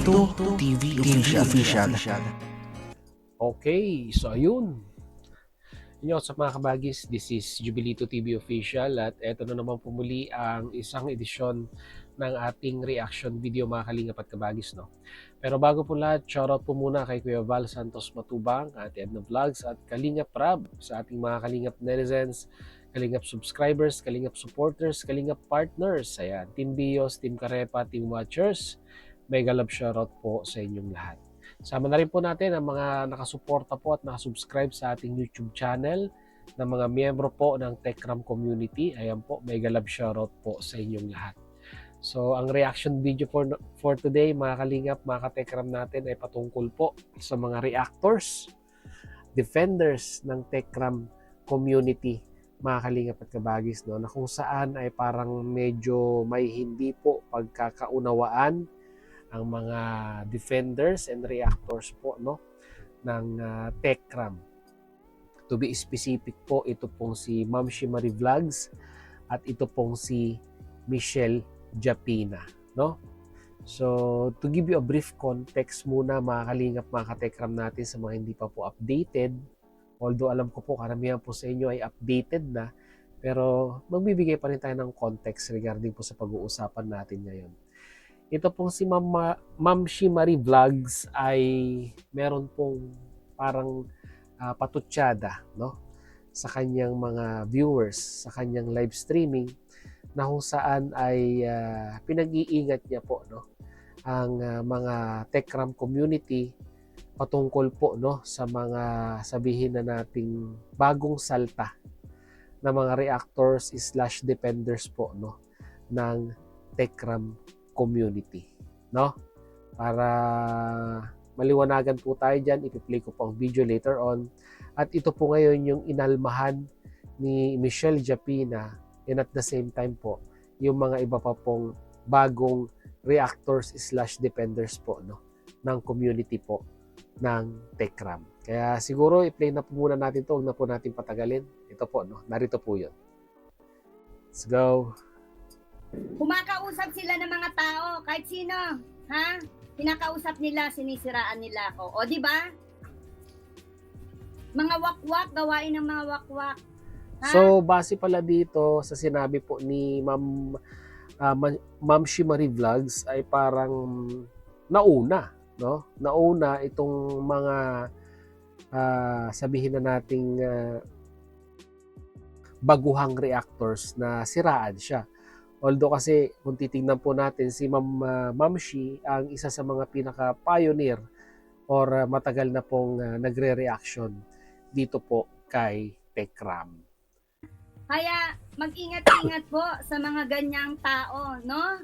Jubilito TV Official. Okay, so ayun. Inyo sa mga kabagis, this is Jubilito TV Official at eto na naman pumuli ang isang edisyon ng ating reaction video mga kalingap at kabagis, no? Pero bago po lahat, shoutout po muna kay Kuya Val Santos Matubang, Ate Edna Vlogs at Kalingap Rab sa ating mga Kalingap netizens, Kalingap subscribers, Kalingap supporters, Kalingap partners, ayan, Team Bios, Team Karepa, Team Watchers. Mega love shoutout po sa inyong lahat. Sama na rin po natin ang mga nakasuporta po at nakasubscribe sa ating YouTube channel na mga miyembro po ng TechRam community. Ayan po, mega love shoutout po sa inyong lahat. So, ang reaction video for today, mga kalingap, mga ka-TechRam natin ay patungkol po sa mga reactors, defenders ng TechRam community, mga kalingap at kabagis, no, na kung saan ay parang medyo may hindi po pagkakaunawaan ang mga defenders and reactors po, no, ng TechRam. To be specific po, ito pong si Ma'am Shimari Vlogs at ito pong si Michelle Japina, no? So, to give you a brief context muna, mga kalingap, mga ka-TechRam natin sa mga hindi pa po updated, although alam ko po karamihan po sa inyo ay updated na, pero magbibigay pa rin tayo ng context regarding po sa pag-uusapan natin ngayon. Ito pong si Ma'am Shimari Vlogs ay meron pong parang patutsada, no, sa kanyang mga viewers, sa kanyang live streaming, na kung saan ay pinag-iingat niya po, no, ang mga TechRam community patungkol po, no, sa mga sabihin na nating bagong salta na mga reactors / defenders po, no, ng TechRam community, no? Para maliwanagan po tayo dyan, ipi-play ko po ang video later on. At ito po ngayon yung inalmahan ni Michelle Japina, and at the same time po, yung mga iba pa pong bagong reactors / defenders po, no, ng community po ng TechRam. Kaya siguro i-play na po muna natin to, huwag na po natin patagalin. Ito po, no, narito po yun. Let's go. Kumakausap sila ng mga tao, kahit sino, ha? Pinakausap nila, sinisiraan nila ako. O, di ba? Mga wakwak, gawain ng mga wakwak. Ha? So, base pala dito sa sinabi po ni Ma'am Shimari Vlogs ay parang nauna, no? Nauna itong mga sabihin na nating baguhang reactors na siraan siya. Although kasi kung titingnan po natin si Ma'am Shi ang isa sa mga pinaka-pioneer or matagal na pong nagre-reaction dito po kay TechRam. Kaya mag-ingat-ingat po sa mga ganyang tao, no?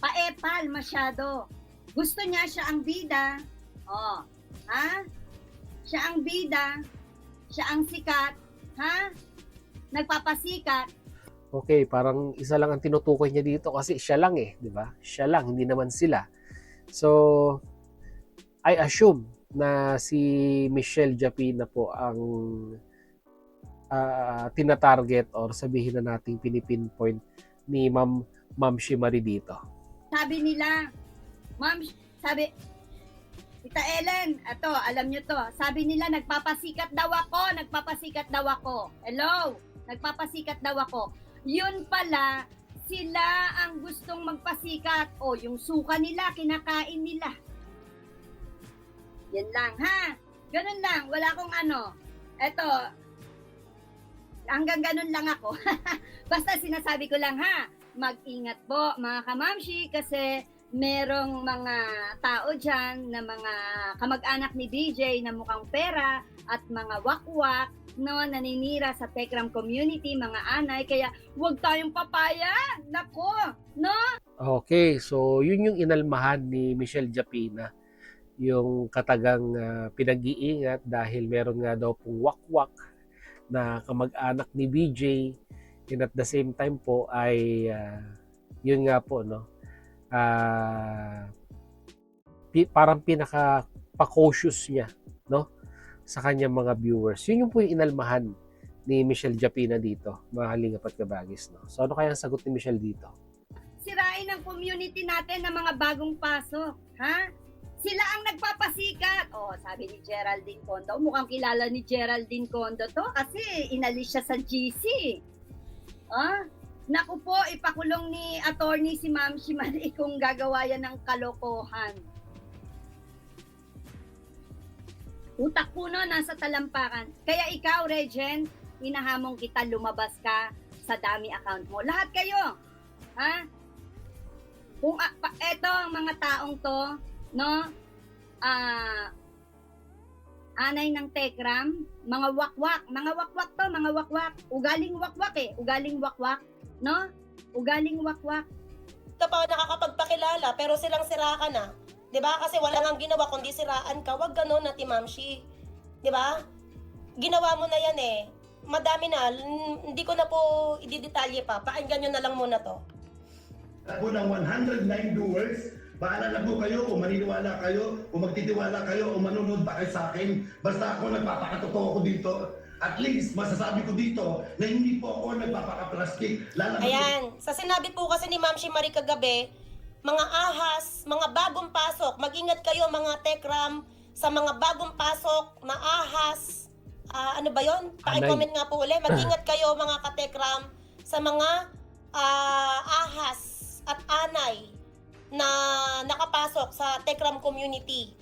Paepal masyado. Gusto niya siya ang bida. Oh, ha? Siya ang bida. Siya ang sikat. Ha? Nagpapasikat. Okay, parang isa lang ang tinutukoy niya dito kasi siya lang di ba? Siya lang, hindi naman sila. So, I assume na si Michelle Japina po ang tinatarget or sabihin na nating pinipinpoint ni Ma'am Shimari dito. Sabi nila, Ma'am, sabi, Tita Ellen, ito, alam nyo to, sabi nila, nagpapasikat daw ako. Hello? Nagpapasikat daw ako. Yun pala, sila ang gustong magpasikat. O, yung suka nila, kinakain nila. Yan lang, ha? Ganun lang, wala akong ano. Eto, hanggang ganun lang ako. Basta sinasabi ko lang, ha? Mag-ingat po, mga kamamshi, kasi merong mga tao dyan na mga kamag-anak ni DJ na mukhang pera at mga wakwak, no, naninira sa TechRam community, mga anay, kaya huwag tayong papaya, nako, no? Okay, so yun yung inalmahan ni Michelle Japina, yung katagang pinag-iingat dahil meron nga daw pong wakwak na kamag-anak ni BJ, and at the same time po ay yun nga po, no, parang pinaka-cautious niya, no, sa kanyang mga viewers. Yun yung po yung inalmahan ni Michelle Japina dito, mga kalingap at kabagis, no? So ano kaya ang sagot ni Michelle dito? Sirain ang community natin ng mga bagong pasok, ha? Sila ang nagpapasikat. Oh, sabi ni Geraldine Condo. Mukhang kilala ni Geraldine Condo to kasi inalis siya sa GC. Ah, naku po, ipakulong ni attorney si Ma'am Shimari kung gagawa yan ng kalokohan. Utak po no, nasa talampakan. Kaya ikaw, Regent, hinahamon kita lumabas ka sa dami account mo. Lahat kayo. Ha? Kung eto ang mga taong to, no? Anay ng Tekram, mga wakwak to, mga wakwak. Ugaling wakwak eh, ugaling wakwak, no? Ugaling wakwak. Ito pa nakakapagpakilala pero silang sira ka na. 'Di ba? Kasi wala nang ginawa kundi siraan ka. Wag ganoon na Mamshi. 'Di ba? Ginawa mo na 'yan eh. Madami na. Hindi ko na po ididetalye pa. Pakinggan nyo na lang muna to. Ako ng 109 viewers, bahala na po kayo kung maniniwala kayo, kung magtitiwala kayo, o manunod ba kayo sa akin. Basta ako nagpapakatotoo ko dito. At least, masasabi ko dito na hindi po ako nagpapaka-plastic. Ayan, sa sinabi po kasi ni Ma'am Shimari kagabi, mga ahas, mga bagong pasok, mag-ingat kayo mga Tekram, sa mga bagong pasok na ahas, ano ba yon? Paki-comment nga po ulit. Mag-ingat kayo mga katekram sa mga ahas at anay na nakapasok sa Tekram community.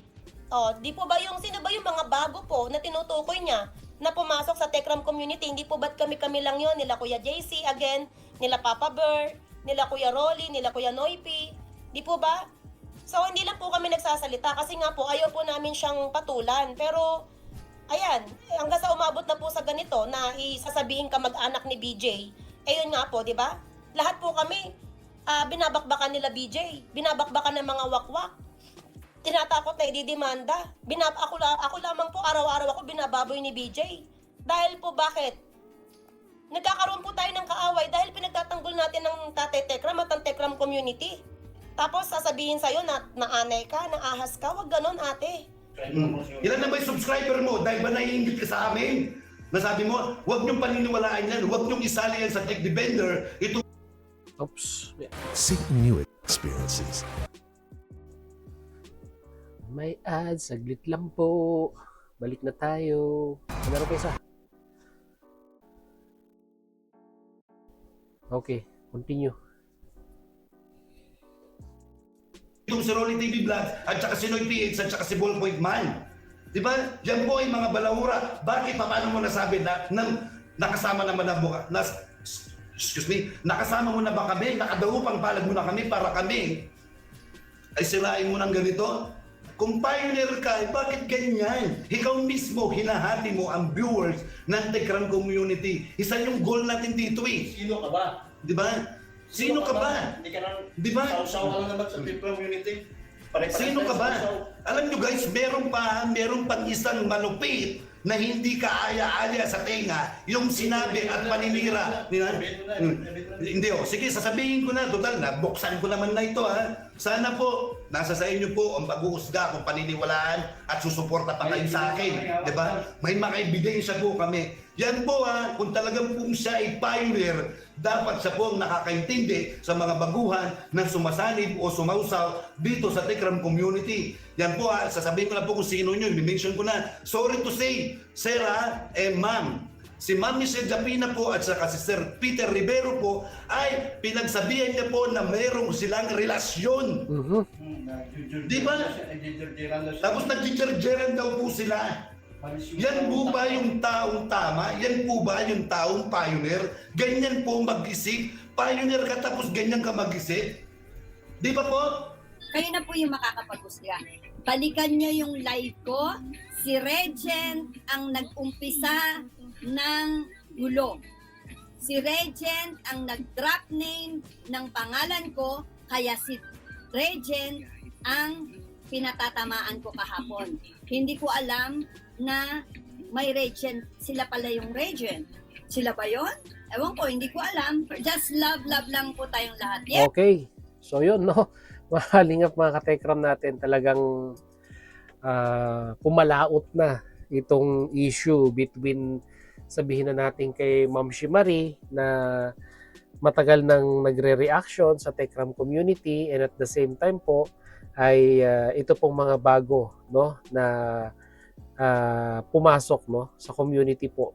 Oh, di po ba sino ba yung mga bago po na tinutukoy niya na pumasok sa Tekram community? Hindi po ba't kami lang yon? Nila Kuya JC again, nila Papa Bear, nila Kuya Rolly, nila Kuya Noipi. Di po ba? So hindi lang po kami nagsasalita kasi nga po ayaw po namin siyang patulan. Pero ayan, hanggang sa umabot na po sa ganito na isasabihin ka mag-anak ni BJ, yun nga po, di ba? Lahat po kami, binabakbakan nila BJ, binabakbakan ng mga wakwak, tinatakot na ididemanda. Ako lamang po, araw-araw ako binababoy ni BJ. Dahil po bakit? Nagkakaroon po tayo ng kaaway dahil pinagtatanggol natin ng Tatay Tekram at ang Tekram community. Tapos sasabihin sa'yo na naanay ka, naahas ka, wag ganon ate. Ilan na ba yung subscriber mo? Dahil ba naiingit ka sa amin? Nasabi mo, huwag niyong paniniwalaan yan, huwag niyong isali yan sa tech defender. Ito. Oops. Seek new experiences. May ads, saglit lang po. Balik na tayo. Meron pa isa. Okay, continue. Itong si Rolly TV Vlogs, at saka si Noy PH, at saka si Ballpoint Man. Di ba? Yan po ay mga balahura. Bakit? Paano mo nasabi na nakasama naman na buka? Nakasama mo na ba kami? Nakadaupang palad mo na kami para kami ay sirain mo ng ganito? Kung pioneer ka, bakit ganyan? Ikaw mismo, hinahati mo ang viewers ng Tekram community. Isa yung goal natin dito eh. Sino ka ba? Di ba? Sino ka ba? Hindi ka nang Di ba? sausaw ka lang naman sa Tekram community. Sino ka ba? Alam nyo guys, meron pang isang malupit na hindi kaaya-aya sa tenga yung sinabi at paninira. Hindi sige, sasabihin ko na, total na, buksan ko naman na ito ha. Sana po, nasa sa inyo po ang pag-uusga kung paniniwalaan at susuporta pa kayo sa akin. Diba? May mga ebidensya po kami. Yan po kung talagang po siya ay pioneer, dapat siya po ang nakakaintindi sa mga baguhan na sumasanib o sumausaw dito sa Tekram community. Yan po sasabihin ko na po kung sino nyo, i-mention ko na. Sorry to say, sir ma'am. Si Ma'am Michelle Japina po at saka si Sir Peter Rivero po ay pinagsabihan niya po na mayroong silang relasyon. Di ba? Tapos nagjijerjeran daw po sila. Yan po ba yung taong tama? Yan po ba yung taong pioneer? Ganyan po mag-isip? Pioneer ka tapos ganyan ka mag-isip? Di ba po? Kayo na po yung makakapag-usga. Balikan niyo yung live ko. Si Regent ang nag-umpisa ng gulo. Si Regent ang nag-drop name ng pangalan ko, kaya si Regent ang pinatatamaan ko kahapon. Hindi ko alam na may Regent, sila pala yung Regent. Sila ba yun? Ewan ko, hindi ko alam. Just love lang po tayong lahat. Yeah. Okay. So yun, no? Mahalingap mga katekram natin, talagang pumalaot na itong issue between, sabihin na natin kay Ma'am Shimari na matagal nang nagre-reaction sa Tekram community, and at the same time po ay ito pong mga bago, no, na pumasok, no, sa community po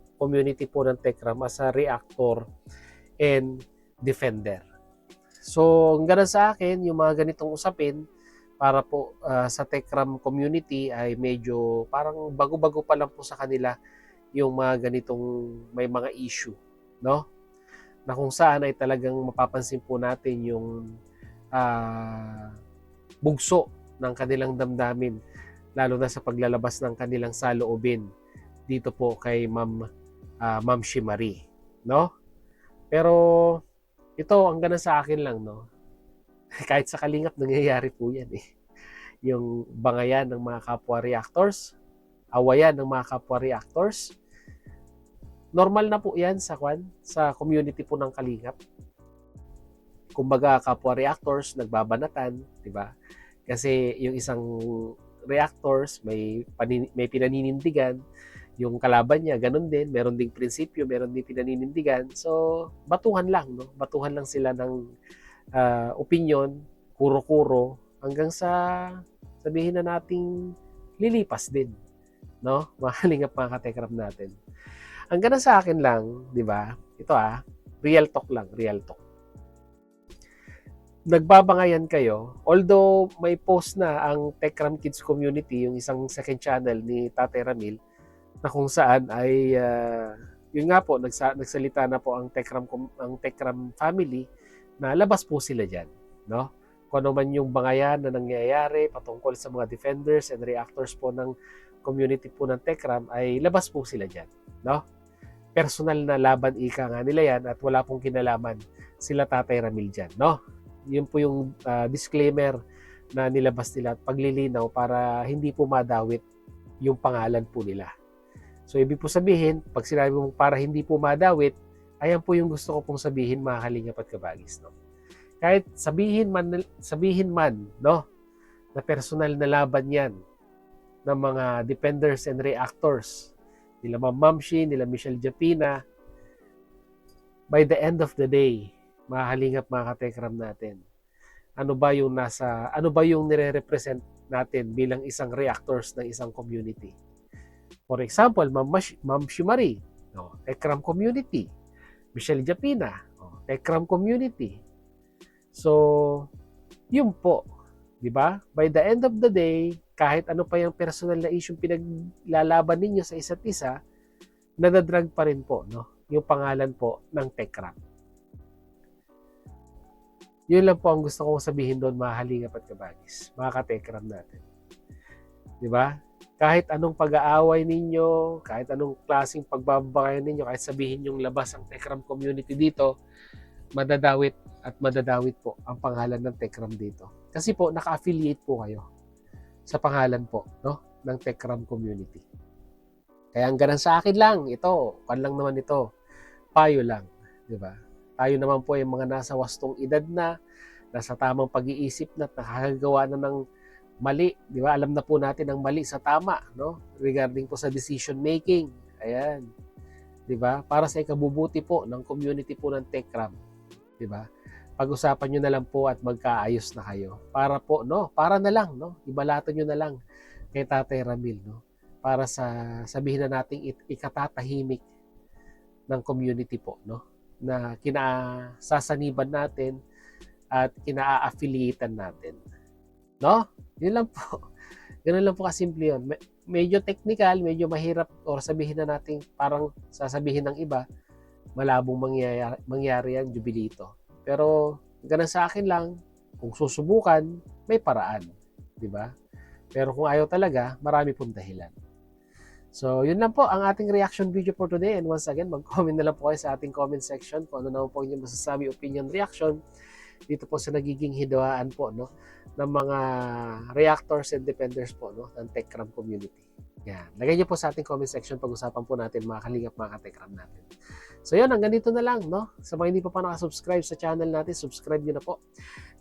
ng Tekram as a reactor and defender. So, ang ganun sa akin, yung mga ganitong usapin para po sa Tekram community ay medyo parang bago-bago pa lang po sa kanila yung mga ganitong may mga issue, no? Na kung saan ay talagang mapapansin po natin yung bugso ng kanilang damdamin, lalo na sa paglalabas ng kanilang saloobin dito po kay Ma'am Shimari, no? Pero ito ang ganun sa akin lang, no. Kahit sa Kalingap nangyayari po 'yan eh. Yung bangayan ng mga kapwa reactors, awayan ng mga kapwa reactors. Normal na po 'yan sa community po ng Kalingap. Kumbaga kapwa reactors nagbabanatan, 'di ba? Kasi yung isang reactors may pinaninindigan, yung kalaban niya ganun din, meron ding prinsipyo, meron ding pinaninindigan. So, batuhan lang, no? Batuhan lang sila ng opinion, kuro-kuro hanggang sa sabihin na nating lilipas din, no? Mga Kalingap, mga katekram natin. Ang ganda sa akin lang, 'di ba? Ito real talk lang, real talk. Nagbabangayan kayo, although may post na ang Tekram Kids Community, yung isang second channel ni Tatay Ramil, na kung saan ay yun nga po nagsalita na po ang Tekram family na labas po sila diyan, no? Kung ano man yung bangayan na nangyayari patungkol sa mga defenders and reactors po ng community po ng Tekram ay labas po sila diyan, no? Personal na laban ika nga nila yan at wala pong kinalaman sila Tatay Ramil diyan, no? Yun po yung disclaimer na nilabas nila at paglilinaw para hindi po madawit yung pangalan po nila. So, ibig po sabihin, pag sinabi mo para hindi po madawit, ayan po yung gusto ko pong sabihin, mga Kalingap at Kabagis, no? Kahit sabihin man, no, na personal na laban yan ng mga defenders and reactors, nila Ma'am Mamshi, nila Michelle Japina, by the end of the day, mga Kalingap, mga katekram natin, ano ba yung nire-represent natin bilang isang reactors ng isang community? For example, Ma'am Shimari, no, Tekram community. Michelle Japina, no, Tekram community. So, yun po, di ba? By the end of the day, kahit ano pa yung personal na issue pinaglalaban ninyo sa isa't isa, nadadrag pa rin po, no, yung pangalan po ng Tekram. Yun lang po ang gusto kong sabihin doon, mga Kalingap at Kabagis, mga katekram natin. Di ba? Kahit anong pag-aaway ninyo, kahit anong klaseng pagbabangayan ninyo, kahit sabihin yung labas ang Tekram community dito, madadawit po ang pangalan ng Tekram dito. Kasi po, naka-affiliate po kayo sa pangalan po, no, ng Tekram community. Kaya ang ganun sa akin lang, ito, lang naman ito, payo lang, di ba? Tayo naman po yung mga nasa wastong edad na, nasa tamang pag-iisip na, nakakagawa na ng mali, di ba? Alam na po natin ang mali sa tama, no? Regarding po sa decision making. Ayan. Di ba? Para sa ikabubuti po ng community po ng Tekram. Di ba? Pag-usapan nyo na lang po at magkaayos na kayo. Para po, no? Para na lang, no? Ibalato nyo na lang kay Tatay Ramil, no? Para sa sabihin na nating ikatatahimik ng community po, no? Na kinasasaniban natin at kina-affiliatean natin. No? Yun lang po. Ganun lang po kasimple yun. Medyo technical, medyo mahirap or sabihin na natin parang sasabihin ng iba, malabong mangyari yan, Jubilito. Pero ganun sa akin lang, kung susubukan, may paraan. Diba? Pero kung ayaw talaga, marami pong dahilan. So, yun lang po ang ating reaction video for today. And once again, mag-comment na lang po kayo sa ating comment section kung ano naman po inyong masasabi, opinion, reaction dito po sa nagiging hidwaan po, no, ng mga reactors and defenders po, no, ng Tekram community. Yan. Lagay niyo po sa ating comment section, pag-usapan po natin, mga Kalingap, mga Tekram natin. So yun, hanggang dito na lang, no? Sa mga hindi pa nakasubscribe sa channel natin, subscribe nyo na po.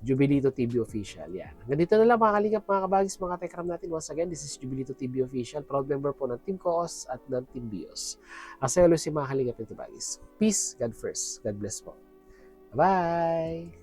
Jubilito TV Official. Yan. Hanggang dito na lang, mga Kalingap, mga Kabagis, mga Tekram natin. Once again, this is Jubilito TV Official, proud member po ng Team Koos at ng Team Bios. As always, si mga Kalingap and Kabagis. Peace, God first. God bless po. Bye!